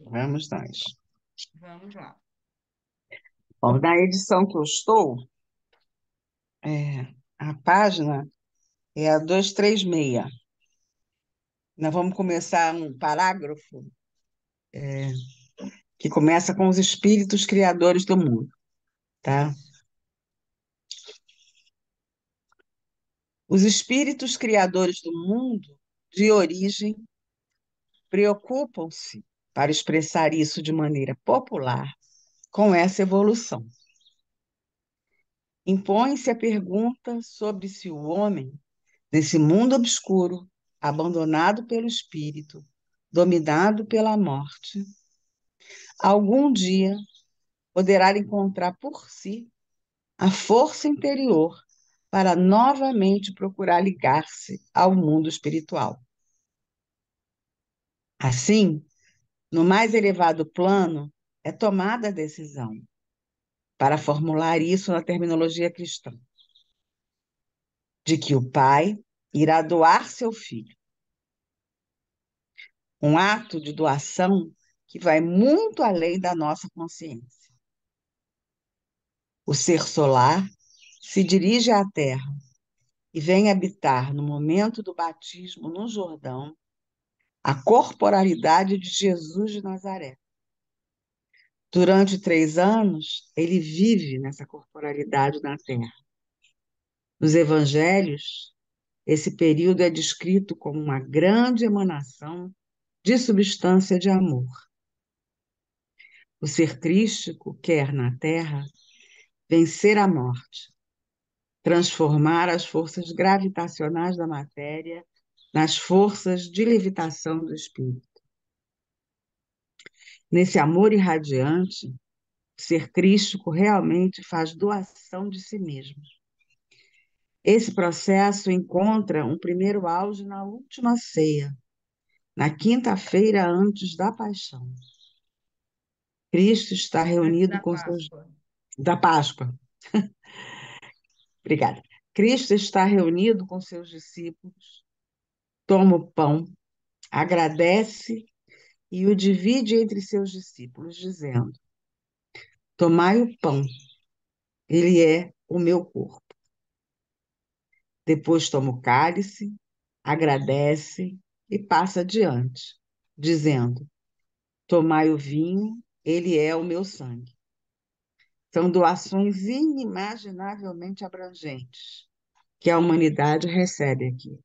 Vamos nós. Vamos lá. Bom, na edição que eu estou, a página é a 236. Nós vamos começar um parágrafo que começa com os espíritos criadores do mundo, tá? Os espíritos criadores do mundo, de origem, preocupam-se, para expressar isso de maneira popular, com essa evolução. Impõe-se a pergunta sobre se o homem, nesse mundo obscuro, abandonado pelo espírito, dominado pela morte, algum dia poderá encontrar por si a força interior para novamente procurar ligar-se ao mundo espiritual. Assim, no mais elevado plano, é tomada a decisão, para formular isso na terminologia cristã, de que o pai irá doar seu filho. Um ato de doação que vai muito além da nossa consciência. O ser solar se dirige à Terra e vem habitar, no momento do batismo no Jordão, a corporalidade de Jesus de Nazaré. Durante 3 anos, ele vive nessa corporalidade na Terra. Nos evangelhos, esse período é descrito como uma grande emanação de substância de amor. O ser crístico quer, na Terra, vencer a morte, transformar as forças gravitacionais da matéria nas forças de levitação do espírito. Nesse amor irradiante, o ser crístico realmente faz doação de si mesmo. Esse processo encontra um primeiro auge na última ceia, na quinta-feira antes da paixão. Cristo está Antes reunido da com seus... Páscoa. Da Páscoa, obrigada. Cristo está reunido com seus discípulos, toma o pão, agradece e o divide entre seus discípulos, dizendo: Tomai o pão, ele é o meu corpo. Depois toma o cálice, agradece e passa adiante, dizendo: Tomai o vinho, ele é o meu sangue. São doações inimaginavelmente abrangentes que a humanidade recebe aqui.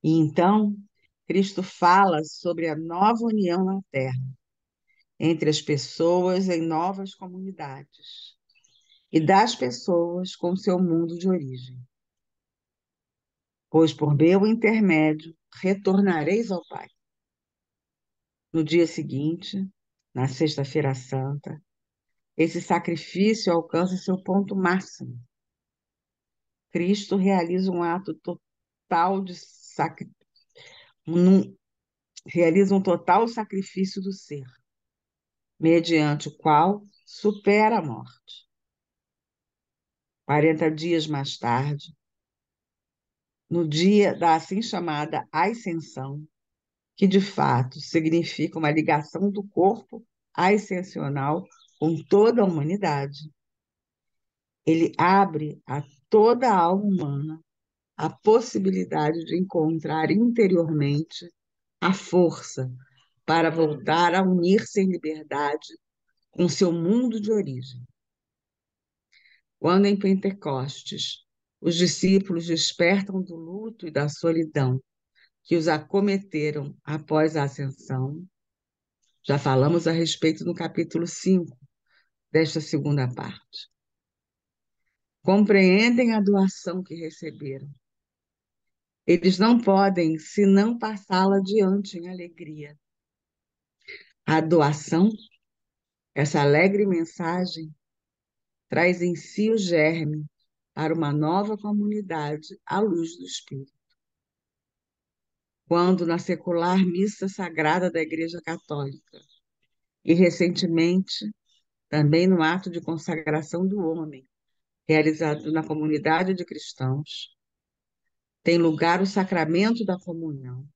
E então, Cristo fala sobre a nova união na Terra, entre as pessoas em novas comunidades, e das pessoas com seu mundo de origem. Pois por meu intermédio retornareis ao Pai. No dia seguinte, na Sexta-feira Santa, esse sacrifício alcança seu ponto máximo. Cristo realiza um ato total de realiza um total sacrifício do ser, mediante o qual supera a morte. 40 dias mais tarde, no dia da assim chamada ascensão, que de fato significa uma ligação do corpo ascensional com toda a humanidade, ele abre a toda a alma humana a possibilidade de encontrar interiormente a força para voltar a unir-se em liberdade com seu mundo de origem. Quando em Pentecostes os discípulos despertam do luto e da solidão que os acometeram após a ascensão, já falamos a respeito no capítulo 5 desta segunda parte. Compreendem a doação que receberam. Eles não podem senão passá-la adiante em alegria. A doação, essa alegre mensagem, traz em si o germe para uma nova comunidade à luz do Espírito. Quando na secular missa sagrada da Igreja Católica, e recentemente também no ato de consagração do homem, realizado na comunidade de cristãos, tem lugar o sacramento da comunhão.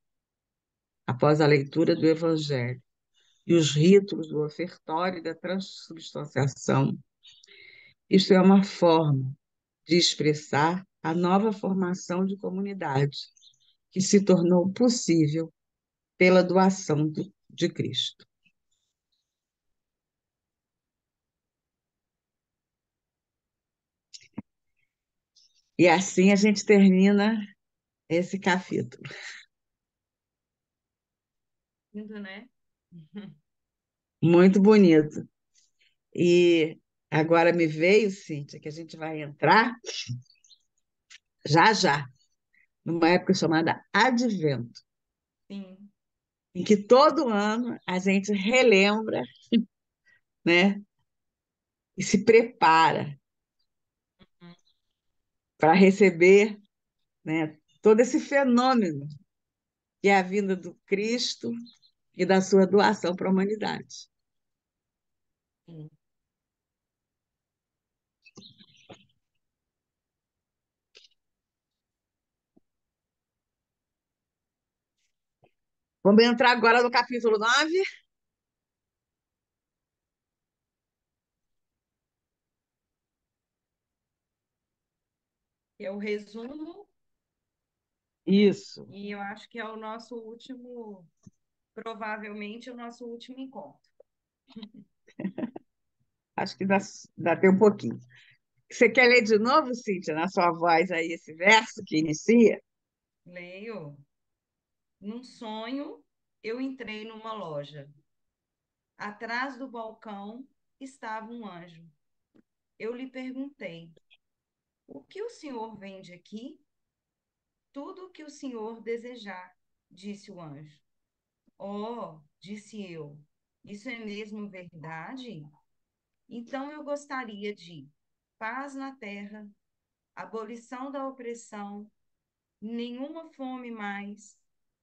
após a leitura do Evangelho e os ritos do ofertório e da transubstanciação, isto é uma forma de expressar a nova formação de comunidade que se tornou possível pela doação de Cristo. E assim a gente termina esse capítulo. Lindo, né? Muito bonito. E agora me veio, Cíntia, que a gente vai entrar já já, numa época chamada Advento, Sim. em que todo ano a gente relembra, né, e se prepara Uhum. para receber, né, todo esse fenômeno que é a vinda do Cristo e da sua doação para a humanidade. Sim. Vamos entrar agora no capítulo 9. É o resumo, né? Isso, E eu acho que é o nosso último, provavelmente o nosso último encontro. acho que dá até um pouquinho. Você quer ler de novo, Cíntia, na sua voz aí, esse verso que inicia? Leio. Num sonho, eu entrei numa loja. Atrás do balcão estava um anjo. Eu lhe perguntei: o que o senhor vende aqui? Tudo o que o senhor desejar, disse o anjo. Oh, disse eu, isso é mesmo verdade? Então eu gostaria de paz na terra, abolição da opressão, nenhuma fome mais,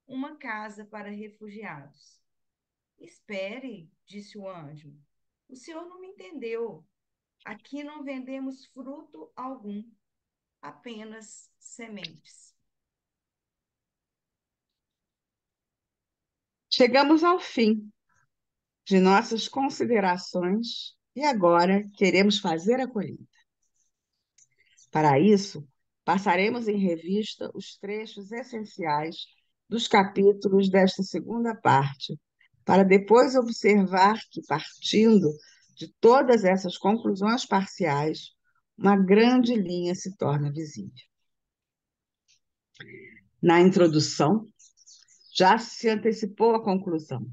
uma casa para refugiados. Espere, disse o anjo. O senhor não me entendeu. Aqui não vendemos fruto algum, apenas sementes. Chegamos ao fim de nossas considerações e agora queremos fazer a colheita. Para isso, passaremos em revista os trechos essenciais dos capítulos desta segunda parte, para depois observar que, partindo de todas essas conclusões parciais, uma grande linha se torna visível. Na introdução, já se antecipou a conclusão.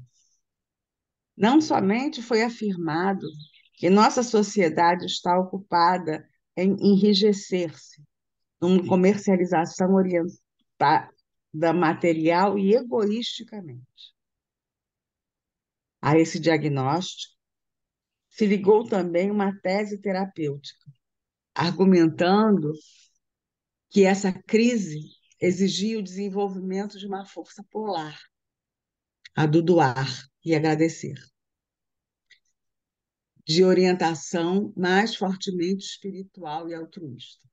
Não somente foi afirmado que nossa sociedade está ocupada em enrijecer-se, numa comercialização orientada material e egoisticamente. A esse diagnóstico se ligou também uma tese terapêutica, argumentando que essa crise exigia o desenvolvimento de uma força polar, a do doar e agradecer, de orientação mais fortemente espiritual e altruísta.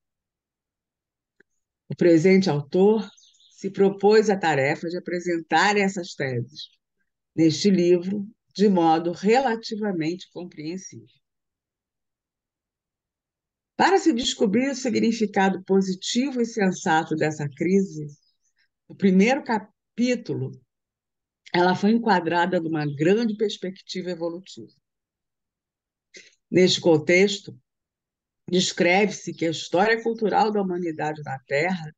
O presente autor se propôs a tarefa de apresentar essas teses neste livro de modo relativamente compreensível. Para se descobrir o significado positivo e sensato dessa crise, no primeiro capítulo, ela foi enquadrada numa grande perspectiva evolutiva. Neste contexto, descreve-se que a história cultural da humanidade na Terra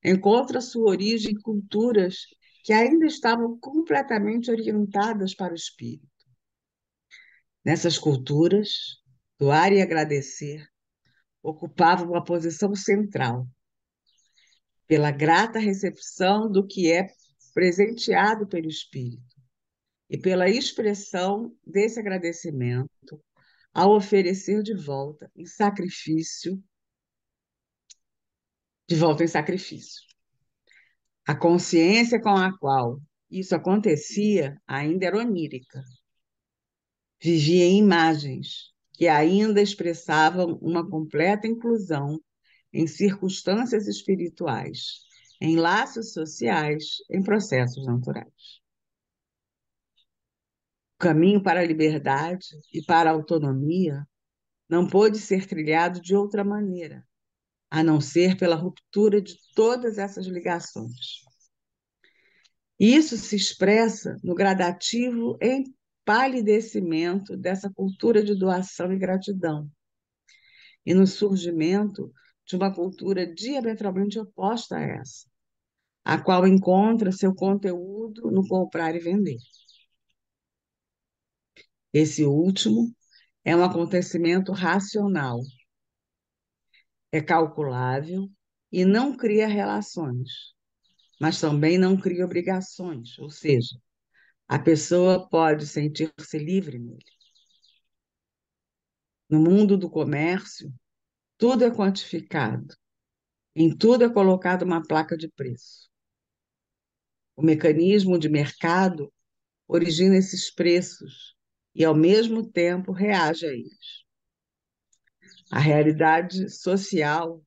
encontra sua origem em culturas que ainda estavam completamente orientadas para o espírito. Nessas culturas, doar e agradecer ocupavam uma posição central, pela grata recepção do que é presenteado pelo espírito e pela expressão desse agradecimento ao oferecer de volta em sacrifício. A consciência com a qual isso acontecia ainda era onírica. Vivia em imagens que ainda expressavam uma completa inclusão em circunstâncias espirituais, em laços sociais, em processos naturais. caminho para a liberdade e para a autonomia não pôde ser trilhado de outra maneira, a não ser pela ruptura de todas essas ligações. Isso se expressa no gradativo empalidecimento dessa cultura de doação e gratidão, e no surgimento de uma cultura diametralmente oposta a essa, a qual encontra seu conteúdo no comprar e vender. Esse último é um acontecimento racional, é calculável e não cria relações, mas também não cria obrigações, ou seja, a pessoa pode sentir-se livre nele. No mundo do comércio, tudo é quantificado, em tudo é colocada uma placa de preço. O mecanismo de mercado origina esses preços e, ao mesmo tempo, reage a eles. A realidade social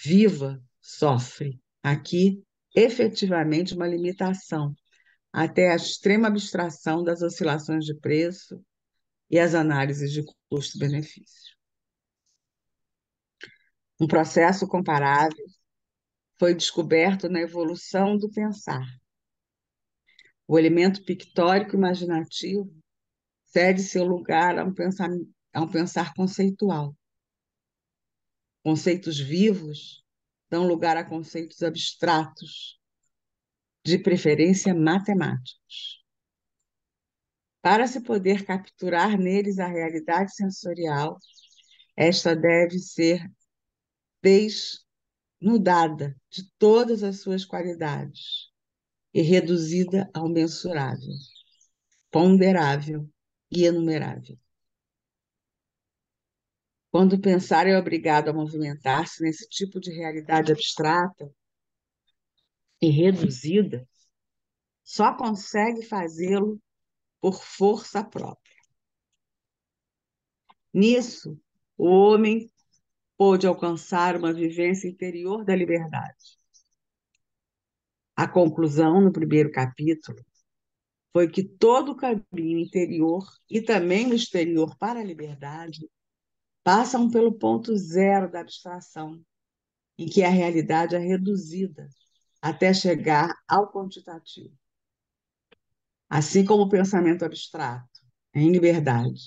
viva sofre, aqui, efetivamente, uma limitação, até a extrema abstração das oscilações de preço e as análises de custo-benefício. Um processo comparável foi descoberto na evolução do pensar. O elemento pictórico imaginativo cede seu lugar a um pensar conceitual. Conceitos vivos dão lugar a conceitos abstratos, de preferência matemáticos. Para se poder capturar neles a realidade sensorial, esta deve ser desnudada de todas as suas qualidades e reduzida ao mensurável, ponderável e enumerável. Quando o pensar é obrigado a movimentar-se nesse tipo de realidade abstrata e reduzida, só consegue fazê-lo por força própria. Nisso, o homem pôde alcançar uma vivência interior da liberdade. A conclusão, no primeiro capítulo, foi que todo o caminho interior e também o exterior para a liberdade passam pelo ponto zero da abstração, em que a realidade é reduzida até chegar ao quantitativo. Assim como o pensamento abstrato, em liberdade,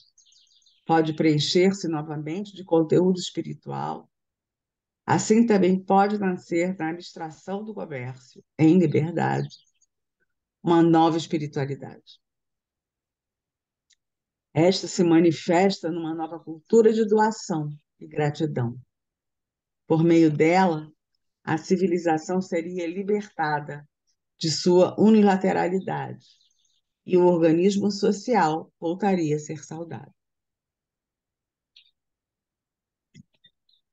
pode preencher-se novamente de conteúdo espiritual, assim também pode nascer na abstração do comércio, em liberdade, uma nova espiritualidade. Esta se manifesta numa nova cultura de doação e gratidão. Por meio dela, a civilização seria libertada de sua unilateralidade e o organismo social voltaria a ser saudável.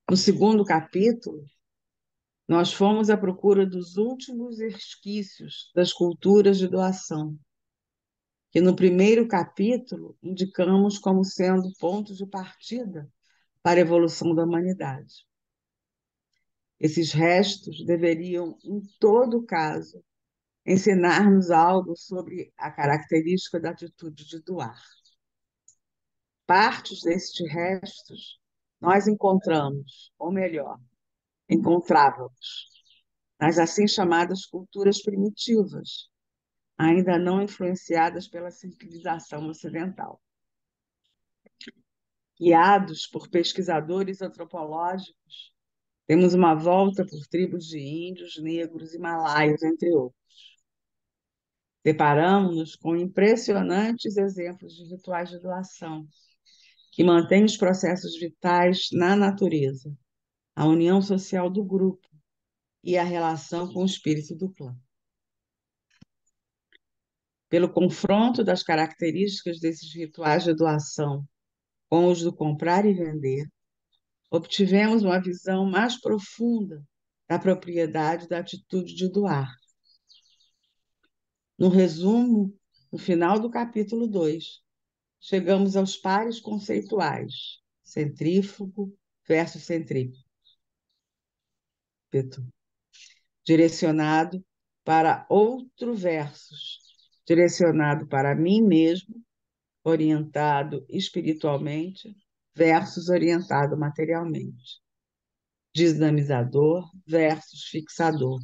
No segundo capítulo, nós fomos à procura dos últimos resquícios das culturas de doação, que no primeiro capítulo indicamos como sendo pontos de partida para a evolução da humanidade. Esses restos deveriam, em todo caso, ensinar-nos algo sobre a característica da atitude de doar. Partes destes restos nós encontramos, ou melhor, encontrávamos, nas assim chamadas culturas primitivas, ainda não influenciadas pela civilização ocidental. Guiados por pesquisadores antropológicos, temos uma volta por tribos de índios, negros e malaios, entre outros. Deparamos-nos com impressionantes exemplos de rituais de doação, que mantêm os processos vitais na natureza, a união social do grupo e a relação com o espírito do clã. Pelo confronto das características desses rituais de doação com os do comprar e vender, obtivemos uma visão mais profunda da propriedade da atitude de doar. No resumo, no final do capítulo 2, chegamos aos pares conceituais, centrífugo versus centrípeto, direcionado para outro versus, direcionado para mim mesmo orientado espiritualmente versus orientado materialmente. Dinamizador versus fixador.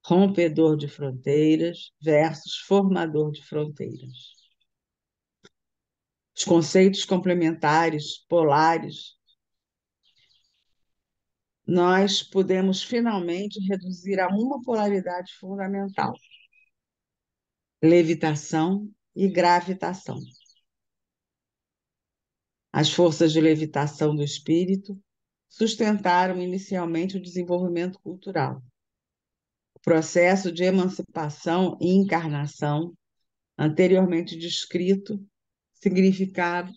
Rompedor de fronteiras versus formador de fronteiras. Os conceitos complementares, polares, nós podemos finalmente reduzir a uma polaridade fundamental: levitação e gravitação. As forças de levitação do espírito sustentaram inicialmente o desenvolvimento cultural. O processo de emancipação e encarnação, anteriormente descrito, significava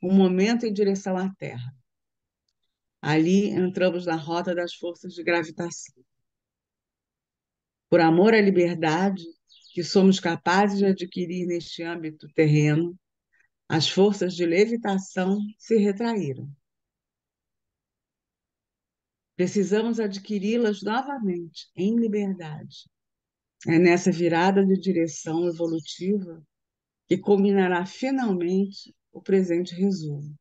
um momento em direção à Terra. Ali entramos na rota das forças de gravitação. Por amor à liberdade que somos capazes de adquirir neste âmbito terreno, as forças de levitação se retraíram. Precisamos adquiri-las novamente, em liberdade. É nessa virada de direção evolutiva que culminará finalmente o presente resumo.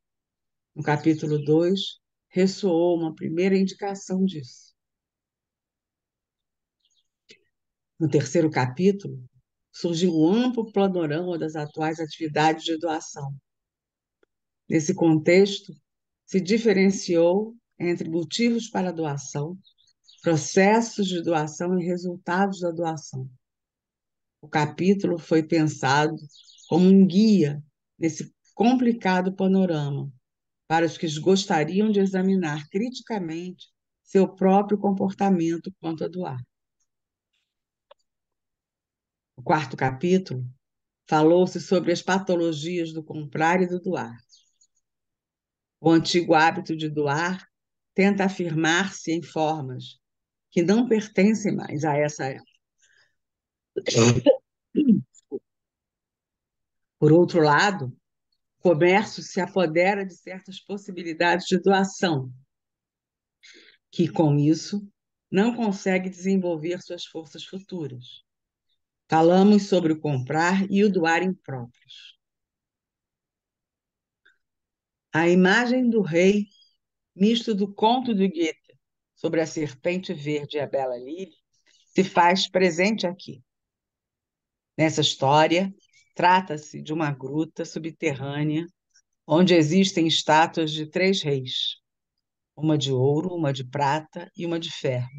No capítulo 2, ressoou uma primeira indicação disso. No terceiro capítulo, surgiu um amplo panorama das atuais atividades de doação. Nesse contexto, se diferenciou entre motivos para a doação, processos de doação e resultados da doação. O capítulo foi pensado como um guia nesse complicado panorama para os que gostariam de examinar criticamente seu próprio comportamento quanto a doar. O quarto capítulo falou-se sobre as patologias do comprar e do doar. O antigo hábito de doar tenta afirmar-se em formas que não pertencem mais a essa época. Por outro lado, o comércio se apodera de certas possibilidades de doação, que, com isso, não consegue desenvolver suas forças futuras. Falamos sobre o comprar e o doar impróprios. A imagem do rei, misto do conto de Goethe sobre a serpente verde e a bela Lily, se faz presente aqui. Nessa história, trata-se de uma gruta subterrânea onde existem estátuas de 3 reis, uma de ouro, uma de prata e uma de ferro.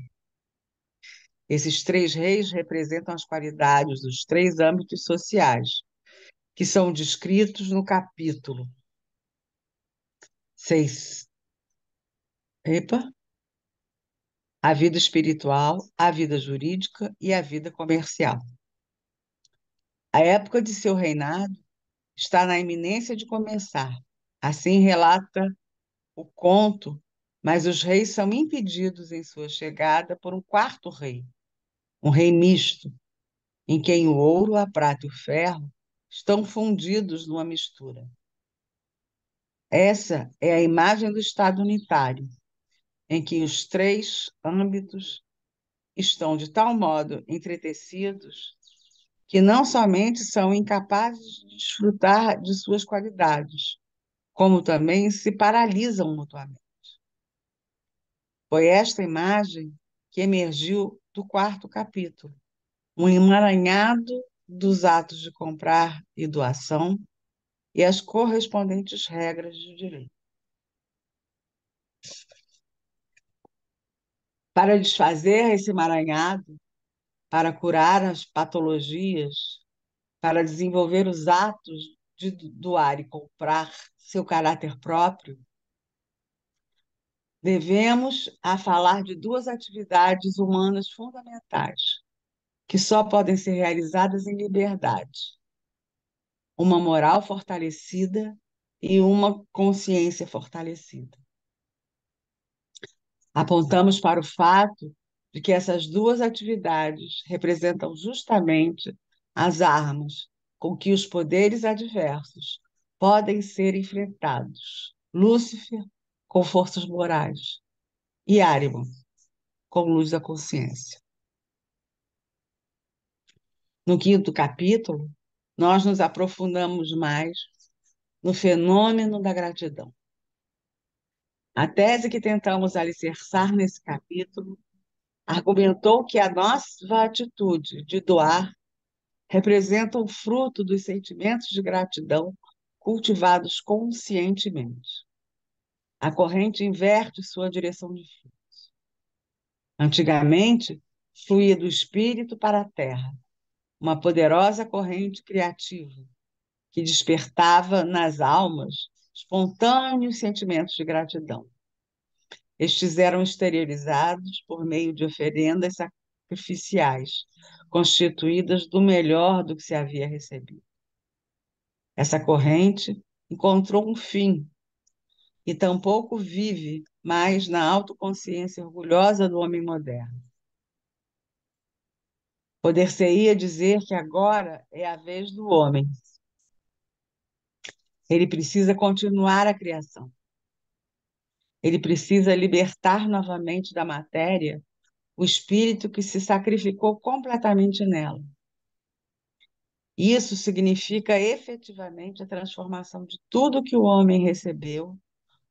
Esses 3 reis representam as qualidades dos 3 âmbitos sociais, que são descritos no capítulo 6. Epa! A vida espiritual, a vida jurídica e a vida comercial. A época de seu reinado está na iminência de começar. Assim relata o conto, mas os reis são impedidos em sua chegada por um quarto rei, um rei misto, em quem o ouro, a prata e o ferro estão fundidos numa mistura. Essa é a imagem do Estado unitário, em que os 3 âmbitos estão de tal modo entretecidos que não somente são incapazes de desfrutar de suas qualidades, como também se paralisam mutuamente. Foi esta imagem que emergiu do quarto capítulo, um emaranhado dos atos de comprar e doação e as correspondentes regras de direito. Para desfazer esse emaranhado, para curar as patologias, para desenvolver os atos de doar e comprar seu caráter próprio, devemos a falar de 2 atividades humanas fundamentais, que só podem ser realizadas em liberdade: uma moral fortalecida e uma consciência fortalecida. Apontamos para o fato de que essas 2 atividades representam justamente as armas com que os poderes adversos podem ser enfrentados. Lúcifer, com forças morais, e Ahriman, com luz da consciência. No quinto capítulo, nós nos aprofundamos mais no fenômeno da gratidão. A tese que tentamos alicerçar nesse capítulo argumentou que a nossa atitude de doar representa o fruto dos sentimentos de gratidão cultivados conscientemente. A corrente inverte sua direção de fluxo. Antigamente, fluía do espírito para a terra, uma poderosa corrente criativa que despertava nas almas espontâneos sentimentos de gratidão. Estes eram exteriorizados por meio de oferendas sacrificiais, constituídas do melhor do que se havia recebido. Essa corrente encontrou um fim e tampouco vive mais na autoconsciência orgulhosa do homem moderno. Poder-se-ia dizer que agora é a vez do homem. Ele precisa continuar a criação. Ele precisa libertar novamente da matéria o espírito que se sacrificou completamente nela. Isso significa efetivamente a transformação de tudo que o homem recebeu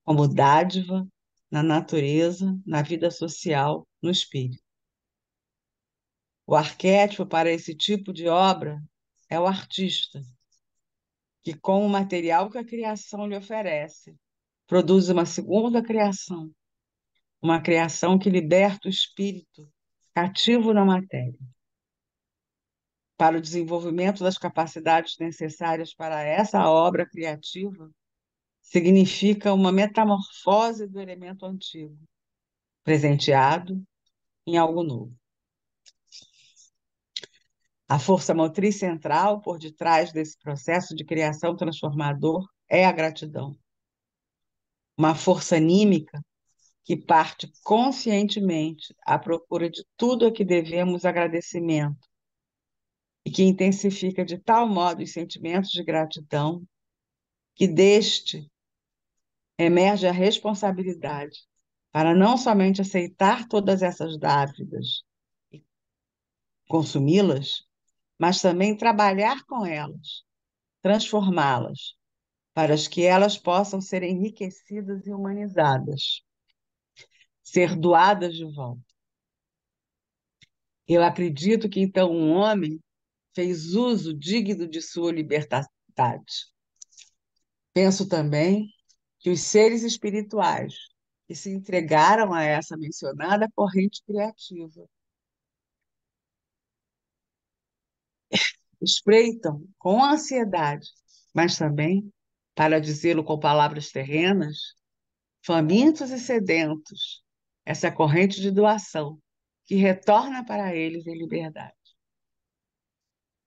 como dádiva na natureza, na vida social, no espírito. O arquétipo para esse tipo de obra é o artista, que, com o material que a criação lhe oferece, produz uma segunda criação, uma criação que liberta o espírito cativo na matéria. Para o desenvolvimento das capacidades necessárias para essa obra criativa, significa uma metamorfose do elemento antigo, presenteado em algo novo. A força motriz central por detrás desse processo de criação transformador é a gratidão. Uma força anímica que parte conscientemente à procura de tudo a que devemos agradecimento e que intensifica de tal modo os sentimentos de gratidão que deste emerge a responsabilidade para não somente aceitar todas essas dávidas e consumi-las, mas também trabalhar com elas, transformá-las, para que elas possam ser enriquecidas e humanizadas, ser doadas de volta. Eu acredito que então um homem fez uso digno de sua liberdade. Penso também que os seres espirituais que se entregaram a essa mencionada corrente criativa espreitam com ansiedade, mas também, para dizê-lo com palavras terrenas, famintos e sedentos, essa corrente de doação que retorna para eles em liberdade.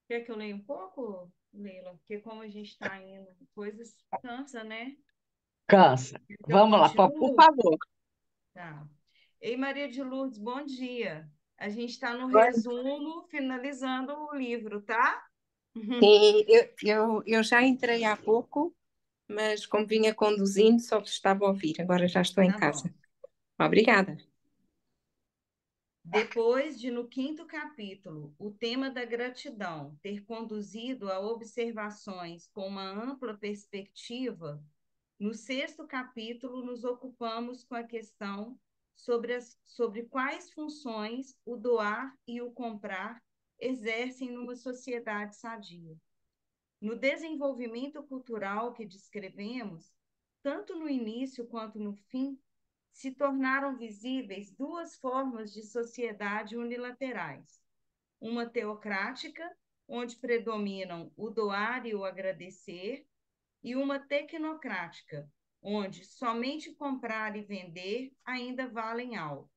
Quer que eu leia um pouco, Leila? Porque como a gente está indo, coisas cansa, né? Cansa. Eu Vamos lá, por continuo? favor. Tá. Ei, Maria de Lourdes, bom dia. A gente está no resumo, finalizando o livro, tá? Sim, eu já entrei há pouco, mas como vinha conduzindo, só vos estava a ouvir. Agora já estou em Tá bom. casa. Obrigada. Depois de, no quinto capítulo, o tema da gratidão ter conduzido a observações com uma ampla perspectiva, no sexto capítulo nos ocupamos com a questão sobre quais funções o doar e o comprar exercem numa sociedade sadia. No desenvolvimento cultural que descrevemos, tanto no início quanto no fim, se tornaram visíveis duas formas de sociedade unilaterais: uma teocrática, onde predominam o doar e o agradecer, e uma tecnocrática, onde somente comprar e vender ainda valem algo.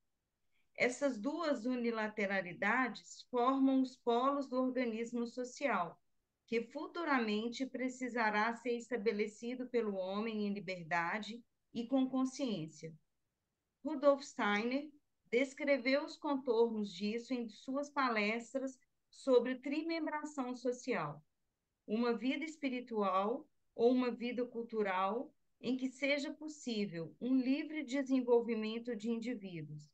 Essas duas unilateralidades formam os polos do organismo social, que futuramente precisará ser estabelecido pelo homem em liberdade e com consciência. Rudolf Steiner descreveu os contornos disso em suas palestras sobre trimembração social, uma vida espiritual ou uma vida cultural em que seja possível um livre desenvolvimento de indivíduos,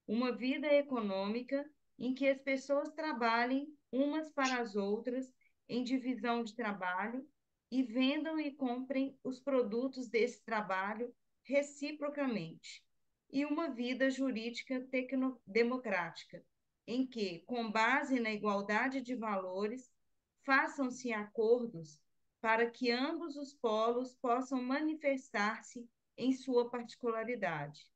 uma vida econômica em que as pessoas trabalhem umas para as outras em divisão de trabalho e vendam e comprem os produtos desse trabalho reciprocamente. E uma vida jurídica democrática, em que, com base na igualdade de valores, façam-se acordos para que ambos os polos possam manifestar-se em sua particularidade.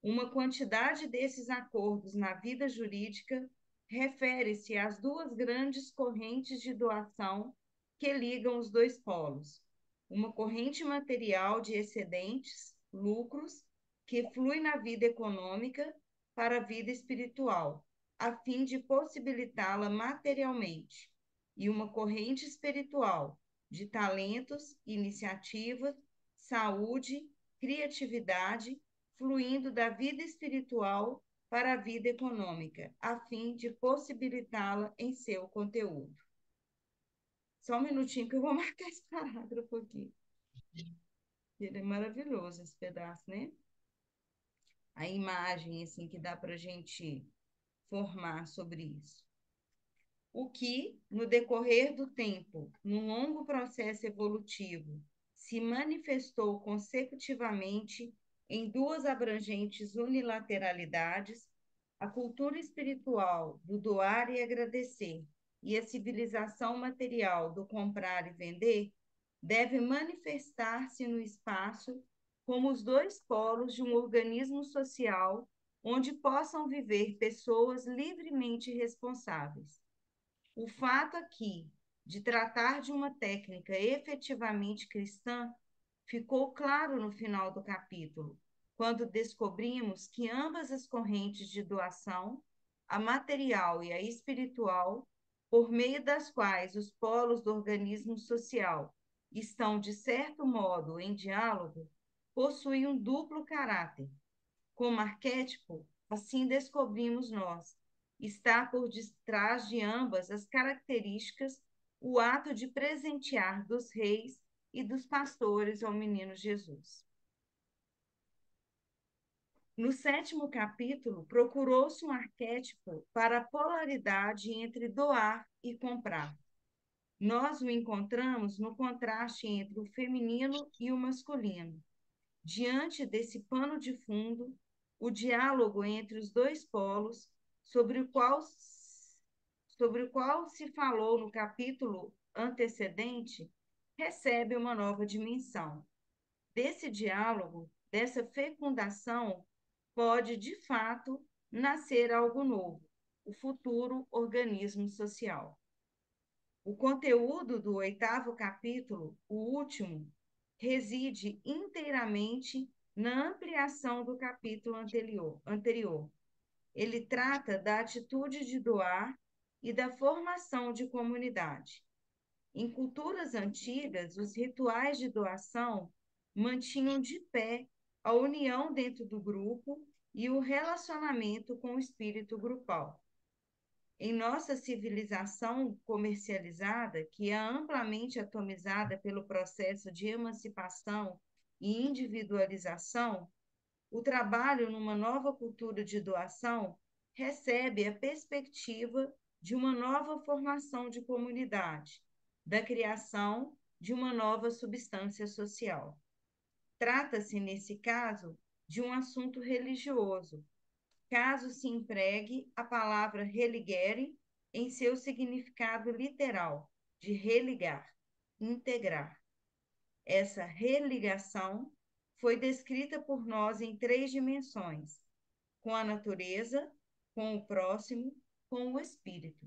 Uma quantidade desses acordos na vida jurídica refere-se às duas grandes correntes de doação que ligam os dois polos. Uma corrente material de excedentes, lucros, que flui na vida econômica para a vida espiritual, a fim de possibilitá-la materialmente, e uma corrente espiritual de talentos, iniciativas, saúde, criatividade, fluindo da vida espiritual para a vida econômica, a fim de possibilitá-la em seu conteúdo. Só um minutinho que eu vou marcar esse parágrafo aqui. Ele é maravilhoso, esse pedaço, né? A imagem, assim, que dá para a gente formar sobre isso. O que, no decorrer do tempo, num longo processo evolutivo, se manifestou consecutivamente em duas abrangentes unilateralidades, a cultura espiritual do doar e agradecer e a civilização material do comprar e vender, deve manifestar-se no espaço como os dois polos de um organismo social onde possam viver pessoas livremente responsáveis. O fato aqui de tratar de uma técnica efetivamente cristã ficou claro no final do capítulo, quando descobrimos que ambas as correntes de doação, a material e a espiritual, por meio das quais os polos do organismo social estão, de certo modo, em diálogo, possuem um duplo caráter. Como arquétipo, assim descobrimos nós, está por detrás de ambas as características o ato de presentear dos reis e dos pastores ao menino Jesus. No 7º capítulo, procurou-se um arquétipo para a polaridade entre doar e comprar. Nós o encontramos no contraste entre o feminino e o masculino. Diante desse pano de fundo, o diálogo entre os dois polos, sobre o qual se falou no capítulo antecedente, recebe uma nova dimensão. Desse diálogo, dessa fecundação, pode, de fato, nascer algo novo, o futuro organismo social. O conteúdo do 8º capítulo, o último, reside inteiramente na ampliação do capítulo anterior. Ele trata da atitude de doar e da formação de comunidade. Em culturas antigas, os rituais de doação mantinham de pé a união dentro do grupo e o relacionamento com o espírito grupal. Em nossa civilização comercializada, que é amplamente atomizada pelo processo de emancipação e individualização, o trabalho numa nova cultura de doação recebe a perspectiva de uma nova formação de comunidade, da criação de uma nova substância social. Trata-se, nesse caso, de um assunto religioso, caso se empregue a palavra religere em seu significado literal, de religar, integrar. Essa religação foi descrita por nós em 3 dimensões: com a natureza, com o próximo, com o espírito.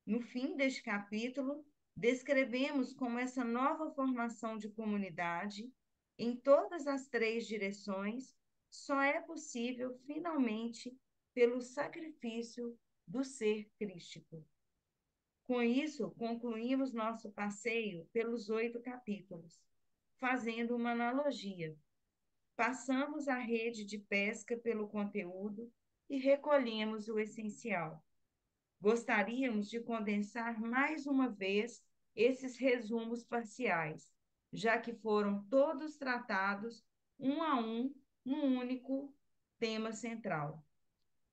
No fim deste capítulo, descrevemos como essa nova formação de comunidade, em todas as 3 direções, só é possível, finalmente, pelo sacrifício do ser crístico. Com isso, concluímos nosso passeio pelos 8 capítulos, fazendo uma analogia. Passamos a rede de pesca pelo conteúdo e recolhemos o essencial. Gostaríamos de condensar mais uma vez esses resumos parciais, já que foram todos tratados um a um num único tema central.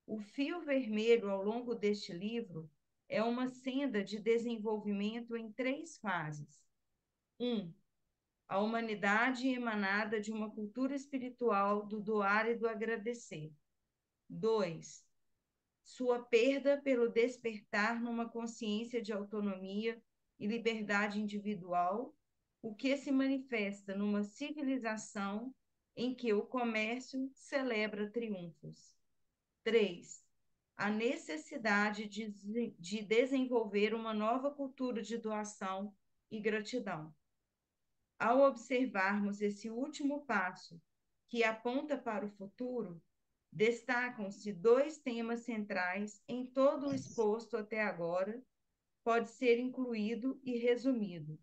O fio vermelho ao longo deste livro é uma senda de desenvolvimento em 3 fases. 1. A humanidade emanada de uma cultura espiritual do doar e do agradecer. 2. Sua perda pelo despertar numa consciência de autonomia e liberdade individual, o que se manifesta numa civilização em que o comércio celebra triunfos. 3. A necessidade de desenvolver uma nova cultura de doação e gratidão. Ao observarmos esse último passo, que aponta para o futuro, destacam-se 2 temas centrais em todo o exposto até agora, pode ser incluído e resumido: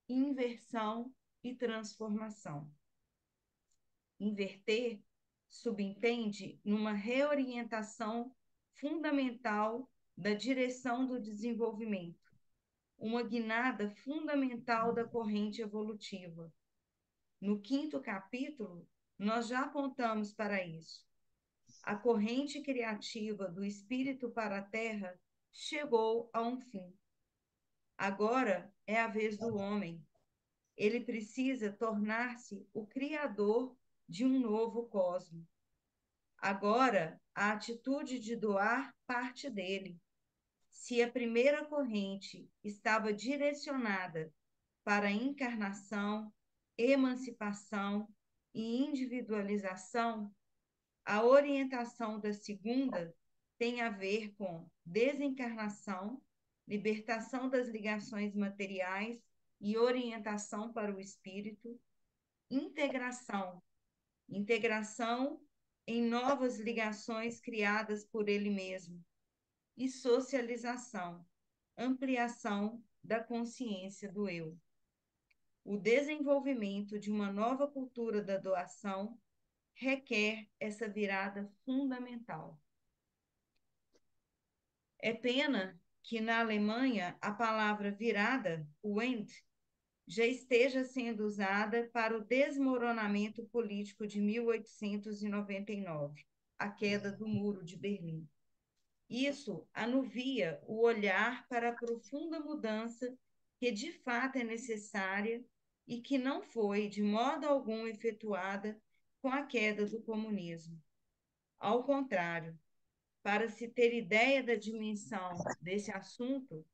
inversão e transformação. Inverter subentende numa reorientação fundamental da direção do desenvolvimento, uma guinada fundamental da corrente evolutiva. No 5º capítulo, nós já apontamos para isso. A corrente criativa do espírito para a terra chegou a um fim. Agora é a vez do homem. Ele precisa tornar-se o criador de um novo cosmo. Agora, a atitude de doar parte dele. Se a primeira corrente estava direcionada para a encarnação, emancipação e individualização, a orientação da segunda tem a ver com desencarnação, libertação das ligações materiais e orientação para o espírito, integração, integração em novas ligações criadas por ele mesmo, e socialização, ampliação da consciência do eu. O desenvolvimento de uma nova cultura da doação requer essa virada fundamental. É pena que na Alemanha a palavra virada, Wende, já esteja sendo usada para o desmoronamento político de 1899, a queda do Muro de Berlim. Isso anuvia o olhar para a profunda mudança que de fato é necessária e que não foi de modo algum efetuada com a queda do comunismo. Ao contrário, para se ter ideia da dimensão desse assunto,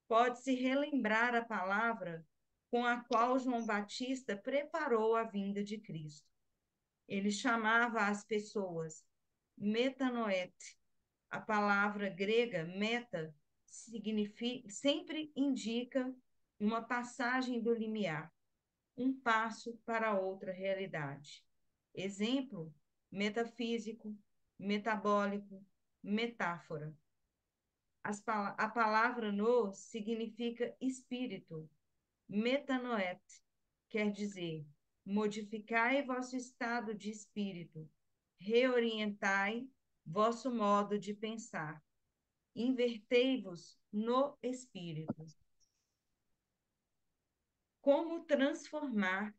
pode-se relembrar a palavra com a qual João Batista preparou a vinda de Cristo. Ele chamava as pessoas metanoete. A palavra grega meta sempre indica uma passagem do limiar, um passo para outra realidade. Exemplo: metafísico, metabólico, metáfora. A palavra no significa espírito. Metanoet quer dizer: modificai vosso estado de espírito, reorientai vosso modo de pensar, invertei-vos no espírito. Como transformar?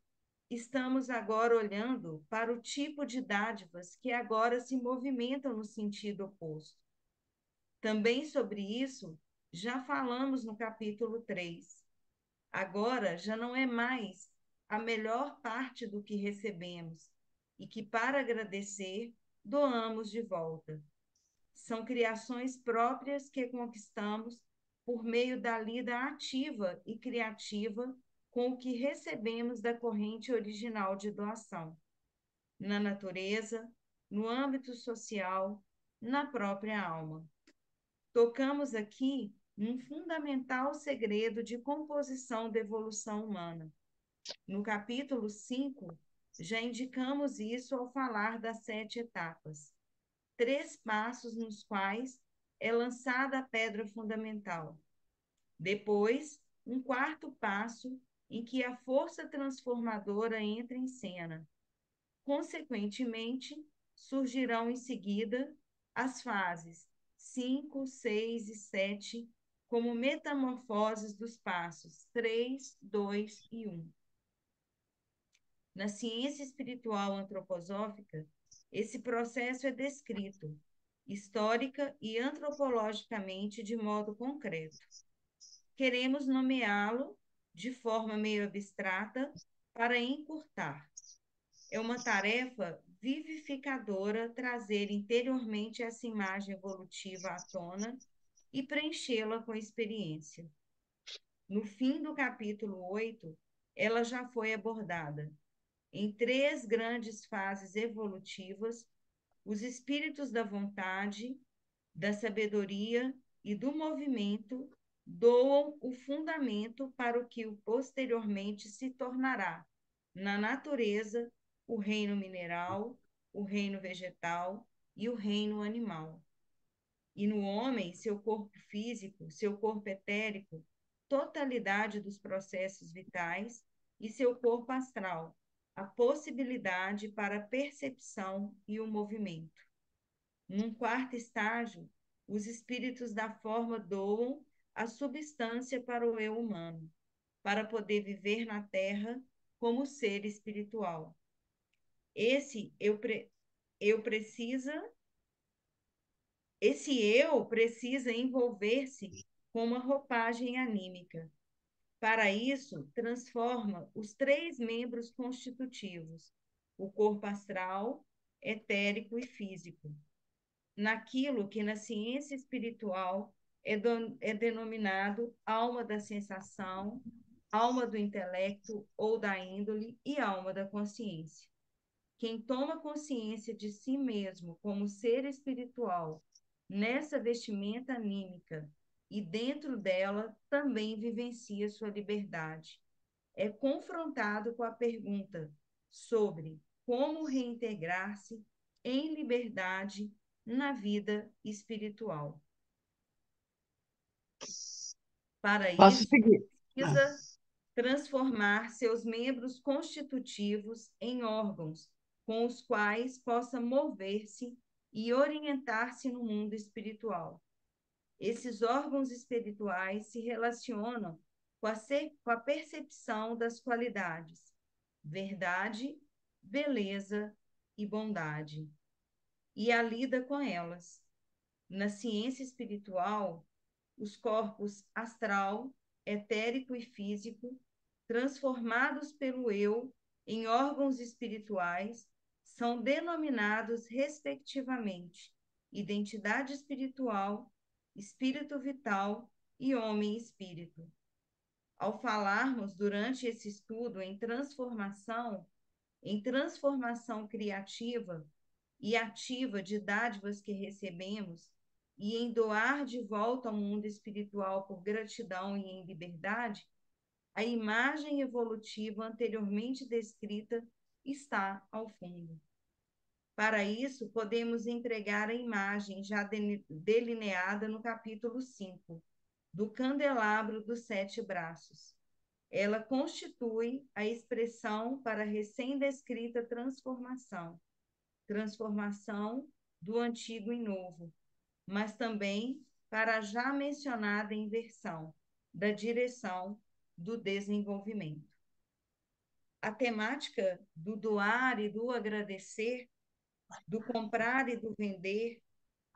Estamos agora olhando para o tipo de dádivas que agora se movimentam no sentido oposto. Também sobre isso já falamos no capítulo 3. Agora já não é mais a melhor parte do que recebemos e que, para agradecer, doamos de volta. São criações próprias que conquistamos por meio da lida ativa e criativa com o que recebemos da corrente original de doação, na natureza, no âmbito social, na própria alma. Tocamos aqui num fundamental segredo de composição da evolução humana. No capítulo 5, já indicamos isso ao falar das 7 etapas. 3 passos nos quais é lançada a pedra fundamental. Depois, um 4º passo em que a força transformadora entra em cena. Consequentemente, surgirão em seguida as fases 5, 6 e 7, como metamorfoses dos passos 3, 2 e 1. Na ciência espiritual antroposófica, esse processo é descrito histórica e antropologicamente de modo concreto. Queremos nomeá-lo de forma meio abstrata para encurtar. É uma tarefa vivificadora trazer interiormente essa imagem evolutiva à tona e preenchê-la com experiência. No fim do capítulo 8, ela já foi abordada em 3 grandes fases evolutivas: os espíritos da vontade, da sabedoria e do movimento doam o fundamento para o que posteriormente se tornará, na natureza, o reino mineral, o reino vegetal e o reino animal. E no homem, seu corpo físico, seu corpo etérico, totalidade dos processos vitais, e seu corpo astral, a possibilidade para a percepção e o movimento. Num 4º estágio, os espíritos da forma doam a substância para o eu humano, para poder viver na Terra como ser espiritual. Esse eu precisa envolver-se com uma roupagem anímica. Para isso, transforma os 3 membros constitutivos, o corpo astral, etérico e físico, naquilo que na ciência espiritual é denominado alma da sensação, alma do intelecto ou da índole e alma da consciência. Quem toma consciência de si mesmo como ser espiritual, nessa vestimenta anímica, e dentro dela também vivencia sua liberdade, é confrontado com a pergunta sobre como reintegrar-se em liberdade na vida espiritual. Para Posso isso, seguir? precisa transformar seus membros constitutivos em órgãos com os quais possa mover-se e orientar-se no mundo espiritual. Esses órgãos espirituais se relacionam com a percepção das qualidades verdade, beleza e bondade, e a lida com elas. Na ciência espiritual, os corpos astral, etérico e físico, transformados pelo eu em órgãos espirituais, são denominados, respectivamente, identidade espiritual, espírito vital e homem-espírito. Ao falarmos durante esse estudo em transformação criativa e ativa de dádivas que recebemos, e em doar de volta ao mundo espiritual por gratidão e em liberdade, a imagem evolutiva anteriormente descrita está ao fundo. Para isso, podemos entregar a imagem já delineada no capítulo 5, do candelabro dos 7 braços. Ela constitui a expressão para a recém-descrita transformação do antigo em novo, mas também para a já mencionada inversão da direção do desenvolvimento. A temática do doar e do agradecer, do comprar e do vender,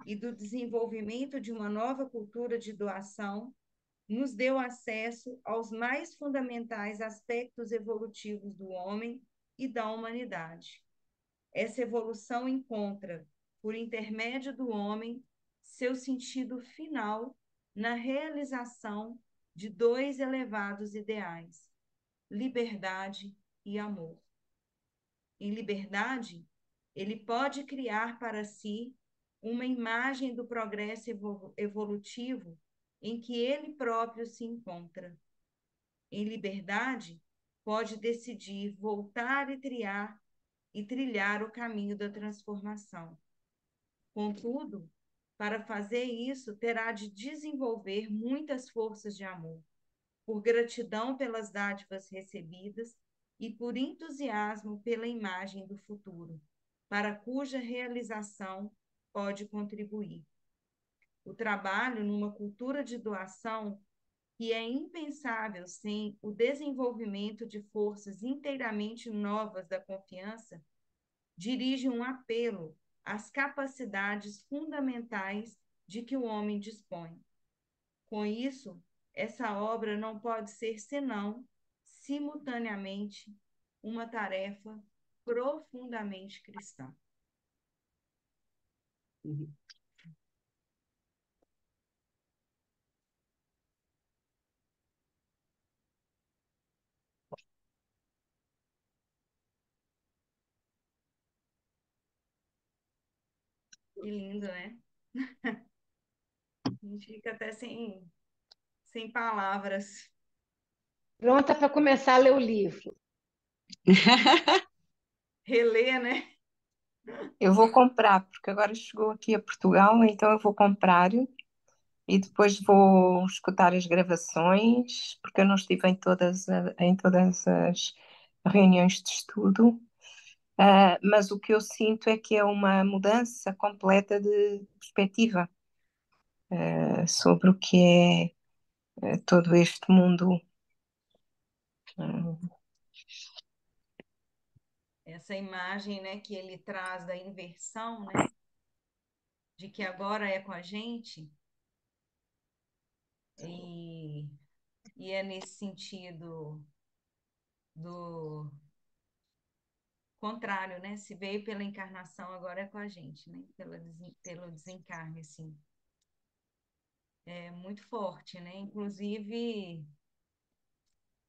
e do desenvolvimento de uma nova cultura de doação, nos deu acesso aos mais fundamentais aspectos evolutivos do homem e da humanidade. Essa evolução encontra, por intermédio do homem, seu sentido final na realização de 2 elevados ideais: liberdade e amor. Em liberdade, ele pode criar para si uma imagem do progresso evolutivo em que ele próprio se encontra. Em liberdade, pode decidir voltar e trilhar o caminho da transformação. Contudo, para fazer isso, terá de desenvolver muitas forças de amor, por gratidão pelas dádivas recebidas e por entusiasmo pela imagem do futuro, para cuja realização pode contribuir. O trabalho numa cultura de doação, que é impensável sem o desenvolvimento de forças inteiramente novas da confiança, dirige um apelo as capacidades fundamentais de que o homem dispõe. Com isso, essa obra não pode ser senão, simultaneamente, uma tarefa profundamente cristã. Uhum. Que lindo, né? A gente fica até sem palavras. Pronta para começar a ler o livro. Reler, né? Eu vou comprar, porque agora chegou aqui a Portugal, então eu vou comprar e depois vou escutar as gravações, porque eu não estive em todas as reuniões de estudo. Mas o que eu sinto é que é uma mudança completa de perspectiva, sobre o que é todo este mundo. Essa imagem, né, que ele traz da inversão, né, de que agora é com a gente, e, e é nesse sentido do contrário, né? Se veio pela encarnação, agora é com a gente, né? Pelo desencarne, assim. É muito forte, né? Inclusive,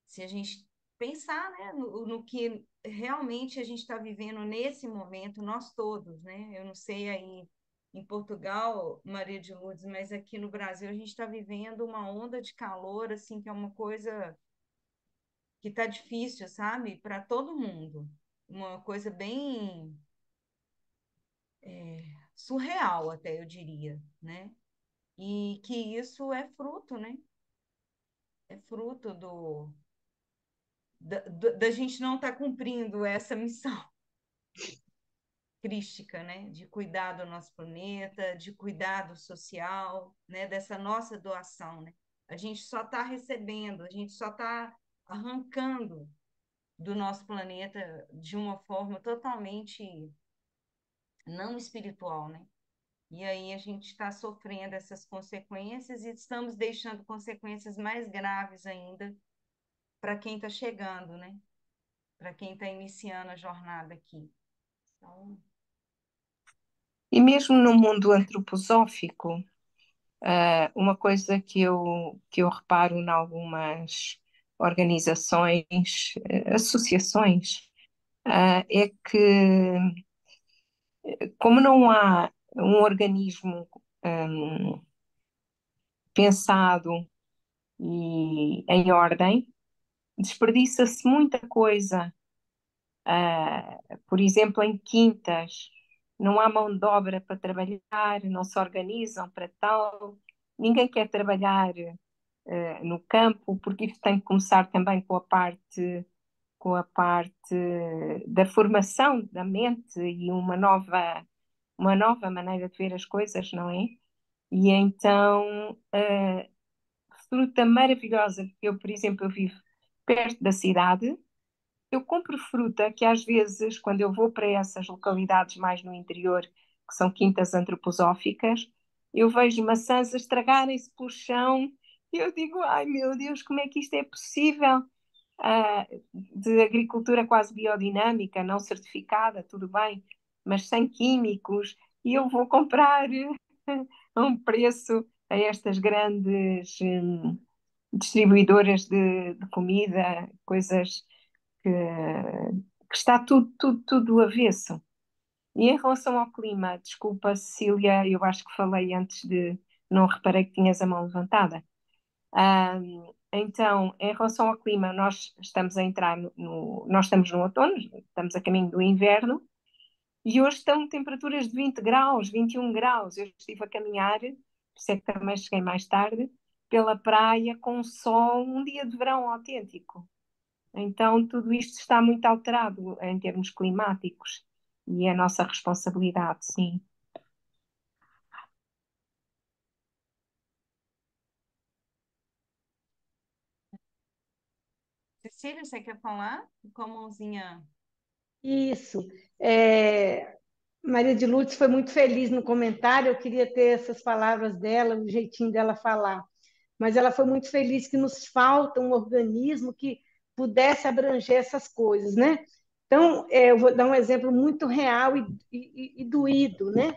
se a gente pensar, né, no que realmente a gente está vivendo nesse momento, nós todos, né? Eu não sei aí em Portugal, Maria de Lourdes, mas aqui no Brasil a gente está vivendo uma onda de calor, assim, que é uma coisa que está difícil, sabe? Para todo mundo. Uma coisa bem surreal, até eu diria, né? E que isso é fruto, né? É fruto da gente não estar cumprindo essa missão crística, né? De cuidar do nosso planeta, de cuidado social, né? Dessa nossa doação, né? A gente só está recebendo, a gente só está arrancando do nosso planeta de uma forma totalmente não espiritual, né? E aí a gente está sofrendo essas consequências e estamos deixando consequências mais graves ainda para quem está chegando, né? Para quem está iniciando a jornada aqui. Então, E mesmo no mundo antroposófico, uma coisa que eu reparo em algumas organizações, associações, é que, como não há um organismo pensado e em ordem, desperdiça-se muita coisa. Por exemplo, em quintas, não há mão de obra para trabalhar, não se organizam para tal, ninguém quer trabalhar no campo, porque isso tem que começar também com a parte da formação da mente e uma nova maneira de ver as coisas, não é? E então, fruta maravilhosa, eu, por exemplo, eu vivo perto da cidade, eu compro fruta que às vezes, quando eu vou para essas localidades mais no interior, que são quintas antroposóficas, eu vejo maçãs a estragarem-se pelo chão e eu digo, ai meu Deus, como é que isto é possível? De agricultura quase biodinâmica, não certificada, tudo bem, mas sem químicos, e eu vou comprar a um preço a estas grandes distribuidoras de comida, coisas que, que está tudo avesso. E em relação ao clima, desculpa, Cecília, eu acho que falei antes de. Não reparei que tinhas a mão levantada. Então, em relação ao clima, nós estamos a entrar nós estamos no outono, estamos a caminho do inverno, e hoje estão temperaturas de 20 graus, 21 graus. Eu estive a caminhar, por isso é que também cheguei mais tarde, pela praia com sol, um dia de verão autêntico. Então, tudo isto está muito alterado em termos climáticos e é a nossa responsabilidade, sim. Cecília, você quer falar? Com a mãozinha. Isso. É, Maria de Lourdes foi muito feliz no comentário, eu queria ter essas palavras dela, o jeitinho dela falar. Mas ela foi muito feliz que nos falta um organismo que pudesse abranger essas coisas, né? Então, eu vou dar um exemplo muito real e doído, né?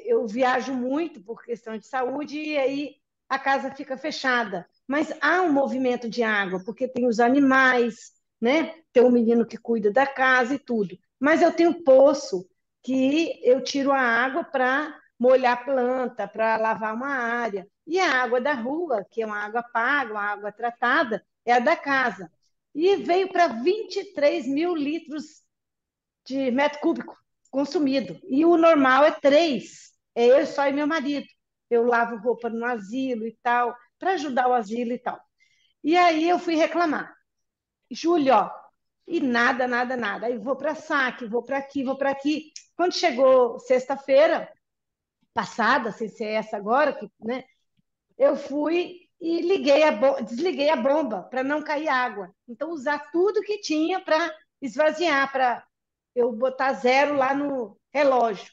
Eu viajo muito por questão de saúde e aí a casa fica fechada. Mas há um movimento de água, porque tem os animais, né? Tem um menino que cuida da casa e tudo. Mas eu tenho poço que eu tiro a água para molhar a planta, para lavar uma área. E a água da rua, que é uma água paga, uma água tratada, é a da casa. E veio para 23 mil litros de metro cúbico consumido. E o normal é 3. É eu só e meu marido. Eu lavo roupa no asilo e tal, para ajudar o asilo e tal. E aí eu fui reclamar. Júlio, ó, e nada, nada, nada. Aí vou para saque, vou para aqui, vou para aqui. Quando chegou sexta-feira passada, sem ser essa agora, que, né, eu fui e desliguei a bomba para não cair água. Então, usar tudo que tinha para esvaziar, para eu botar zero lá no relógio.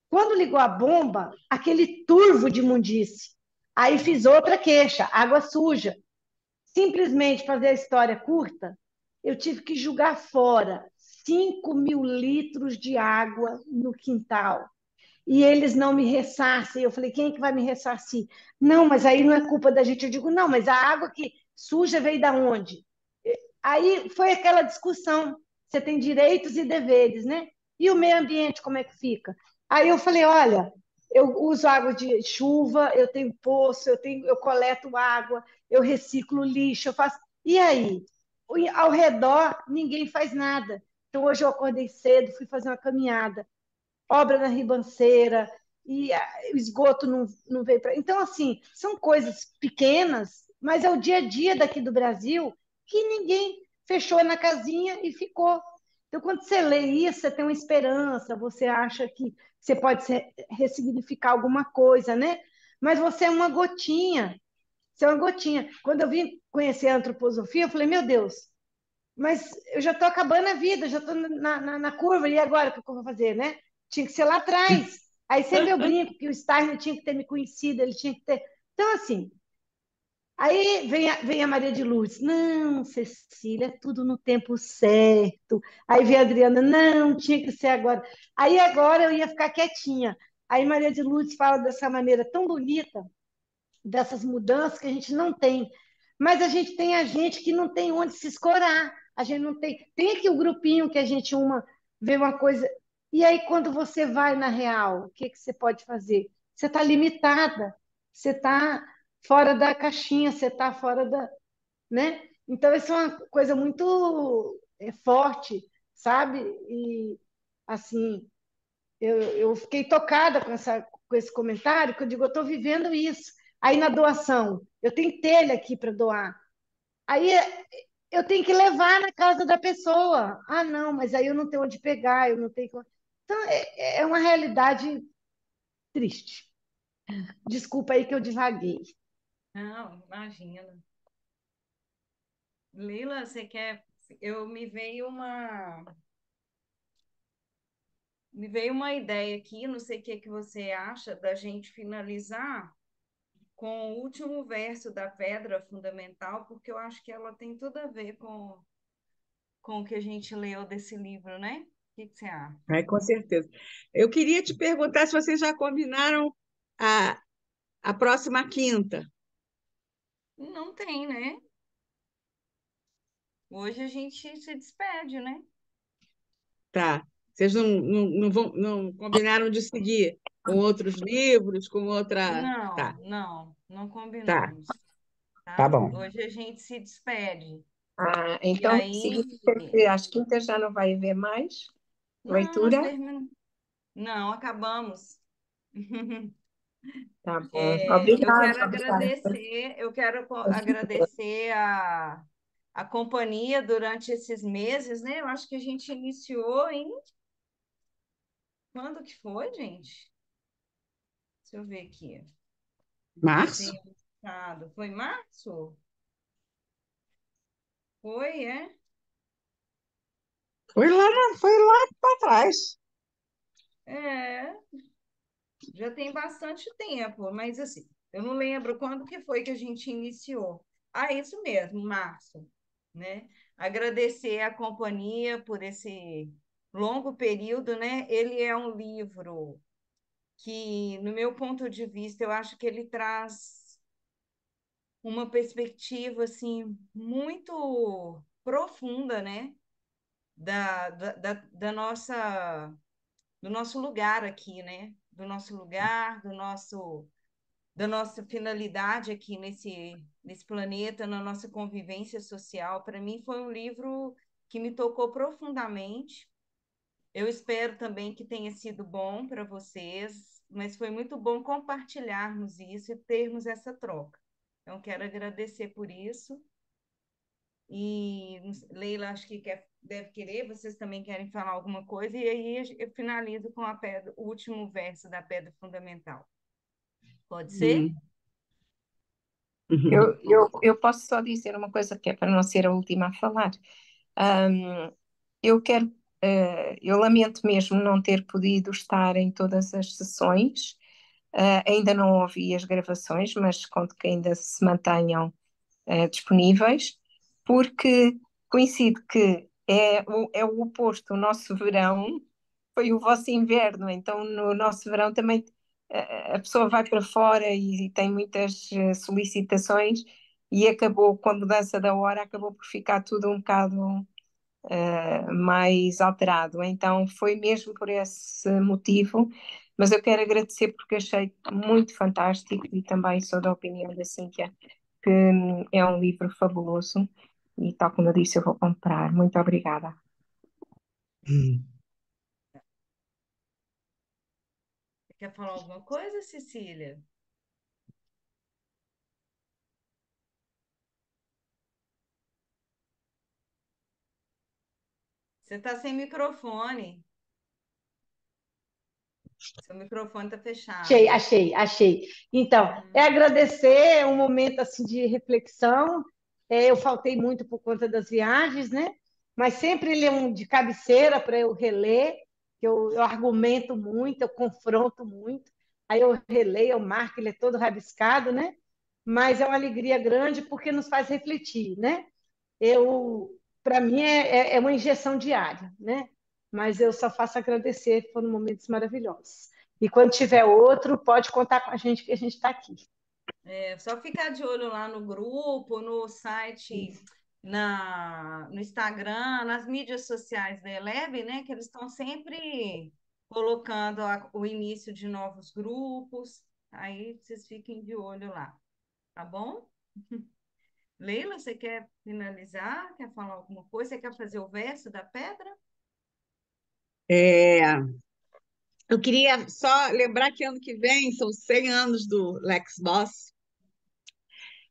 Quando ligou a bomba, aquele turvo de imundice. Aí fiz outra queixa, água suja. Simplesmente fazer a história curta, eu tive que jogar fora 5 mil litros de água no quintal e eles não me ressarcem. Eu falei, quem é que vai me ressarcir? Não, mas aí não é culpa da gente. Eu digo, não, mas a água que suja veio da onde? Aí foi aquela discussão. Você tem direitos e deveres, né? E o meio ambiente, como é que fica? Aí eu falei, olha, eu uso água de chuva, eu tenho poço, eu coleto água, eu reciclo lixo, eu faço. E aí? Ao redor, ninguém faz nada. Então, hoje eu acordei cedo, fui fazer uma caminhada, obra na ribanceira, e o esgoto não veio para. Então, assim, são coisas pequenas, mas é o dia a dia daqui do Brasil que ninguém fechou na casinha e ficou. Então, quando você lê isso, você tem uma esperança, você acha que você pode ressignificar alguma coisa, né? Mas você é uma gotinha, você é uma gotinha. Quando eu vim conhecer a antroposofia, eu falei, meu Deus, mas eu já estou acabando a vida, já estou na curva, e agora o que eu vou fazer, né? Tinha que ser lá atrás. Aí sempre eu brinco que o Steiner tinha que ter me conhecido, ele tinha que ter. Então, assim, aí vem a Maria de Lourdes. Não, Cecília, é tudo no tempo certo. Aí vem a Adriana, não, tinha que ser agora. Aí agora eu ia ficar quietinha. Aí Maria de Lourdes fala dessa maneira tão bonita, dessas mudanças que a gente não tem. Mas a gente tem a gente que não tem onde se escorar. A gente não tem. Tem aqui o grupinho que a gente vê uma coisa. E aí, quando você vai na real, o que, que você pode fazer? Você está limitada, você está fora da caixinha, você está fora da. Né? Então, isso é uma coisa muito forte, sabe? E, assim, eu fiquei tocada com esse comentário, que eu digo, eu estou vivendo isso. Aí na doação, eu tenho telha aqui para doar. Aí eu tenho que levar na casa da pessoa. Ah, não, mas aí eu não tenho onde pegar, eu não tenho. Então, é uma realidade triste. Desculpa aí que eu divaguei. Não, imagina. Leila, você quer? Eu me veio uma ideia aqui, não sei o que que você acha da gente finalizar com o último verso da Pedra Fundamental, porque eu acho que ela tem tudo a ver com o que a gente leu desse livro, né? O que que você acha? Com certeza. Eu queria te perguntar se vocês já combinaram a, a próxima quinta. Não tem, né? Hoje a gente se despede, né? Tá. Vocês não combinaram de seguir com outros livros, com outra. Não, Tá, não tá, combinamos, tá tá? bom. Hoje a gente se despede. E Então aí, significa que às quintas já não vai haver mais não, nós leitura? terminamos. Não, acabamos. Tá bom. Eu Obrigada, quero obrigada. agradecer a companhia durante esses meses, né? Eu acho que a gente iniciou em. Quando que foi, gente? Deixa eu ver aqui. Março? Tem anotado. Foi março? Foi, é? Foi lá para trás. É, já tem bastante tempo, mas assim, eu não lembro quando que foi que a gente iniciou. Ah, isso mesmo, março, né? Agradecer a companhia por esse longo período, né? Ele é um livro que, no meu ponto de vista, eu acho que ele traz uma perspectiva assim muito profunda, né? Da nossa do nosso lugar aqui, né? Do nosso lugar, da nossa finalidade aqui nesse planeta, na nossa convivência social. Para mim, foi um livro que me tocou profundamente. Eu espero também que tenha sido bom para vocês, mas foi muito bom compartilharmos isso e termos essa troca. Então, quero agradecer por isso. E Leila, acho que deve querer, vocês também querem falar alguma coisa, e aí eu finalizo com o último verso da Pedra Fundamental. Pode ser? Hum. Eu posso só dizer uma coisa que é para não ser a última a falar. Ahm, eu quero, eu lamento mesmo não ter podido estar em todas as sessões. Ainda não ouvi as gravações, mas conto que ainda se mantenham disponíveis, porque coincide que é o oposto, o nosso verão foi o vosso inverno, então no nosso verão também a pessoa vai para fora e tem muitas solicitações e acabou, com a mudança da hora, acabou por ficar tudo um bocado mais alterado. Então foi mesmo por esse motivo, mas eu quero agradecer porque achei muito fantástico e também sou da opinião da Cíntia que é um livro fabuloso e tal como eu disse eu vou comprar. Muito obrigada. Quer falar alguma coisa, Cecília? Você está sem microfone. Seu microfone está Achei, fechado. achei, achei. Então, é Uhum. agradecer um momento assim de reflexão. Eu faltei muito por conta das viagens, né? Mas sempre ele é um de cabeceira para eu reler, que eu argumento muito, eu confronto muito. Aí eu releio, eu marco, ele é todo rabiscado, né? Mas é uma alegria grande porque nos faz refletir, né? Para mim, é uma injeção diária, né? Mas eu só faço agradecer, foram momentos maravilhosos. E quando tiver outro, pode contar com a gente que a gente está aqui. É só ficar de olho lá no grupo, no site, no Instagram, nas mídias sociais da Eleve, né? Que eles estão sempre colocando o início de novos grupos. Aí vocês fiquem de olho lá, tá bom? Leila, você quer finalizar? Quer falar alguma coisa? Você quer fazer o verso da pedra? É, eu queria só lembrar que ano que vem são 100 anos do Lex Boss,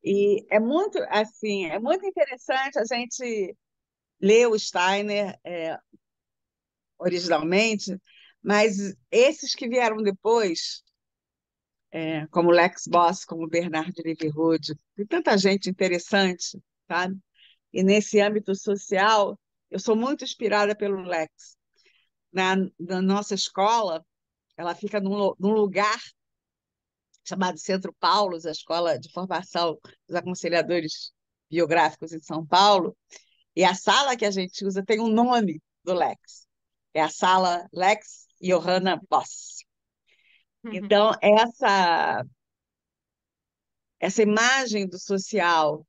e é muito assim, é muito interessante a gente ler o Steiner originalmente, mas esses que vieram depois, como Lex Boss, como Bernard Liverhood, e tanta gente interessante, sabe? E nesse âmbito social, eu sou muito inspirada pelo Lex. Na nossa escola, ela fica num lugar chamado Centro Paulos, a Escola de Formação dos Aconselhadores Biográficos em São Paulo, e a sala que a gente usa tem um nome do Lex. É a sala Lex Johanna Boss. Então, essa imagem do social,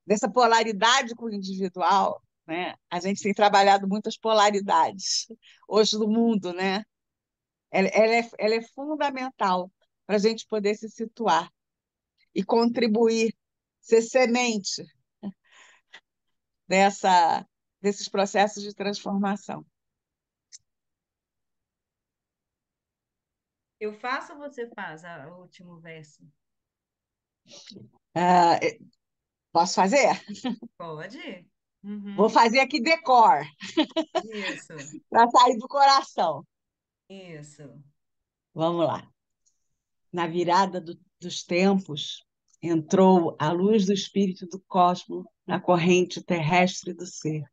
dessa polaridade com o individual, né? A gente tem trabalhado muitas polaridades hoje no mundo, né? Ela é fundamental para a gente poder se situar e contribuir, ser semente dessa, desses processos de transformação. Eu faço ou você faz o último verso? Ah, posso fazer? Pode? Vou Uhum. fazer aqui decor, Isso, para sair do coração. isso. Vamos lá. Na virada dos tempos, entrou a luz do espírito do cosmo na corrente terrestre do ser.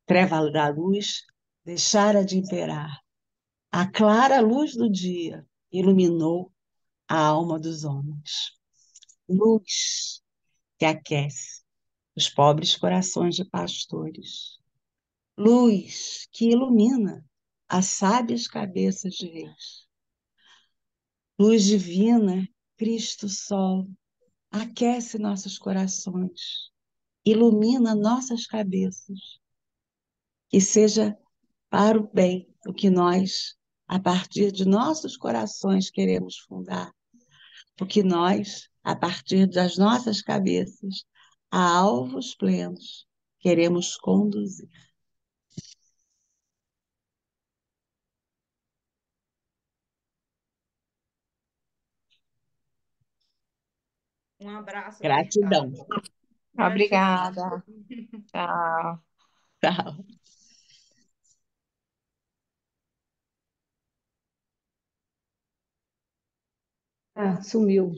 Treva da luz deixara de imperar. A clara luz do dia iluminou a alma dos homens. Luz que aquece os pobres corações de pastores. Luz que ilumina as sábias cabeças de reis. Luz divina, Cristo Sol, aquece nossos corações, ilumina nossas cabeças. Que seja para o bem o que nós, a partir de nossos corações, queremos fundar. O que nós, a partir das nossas cabeças, a alvos plenos, queremos conduzir. Um abraço Gratidão. apertado. Gratidão. Obrigada. Tchau. Tchau. Ah, sumiu.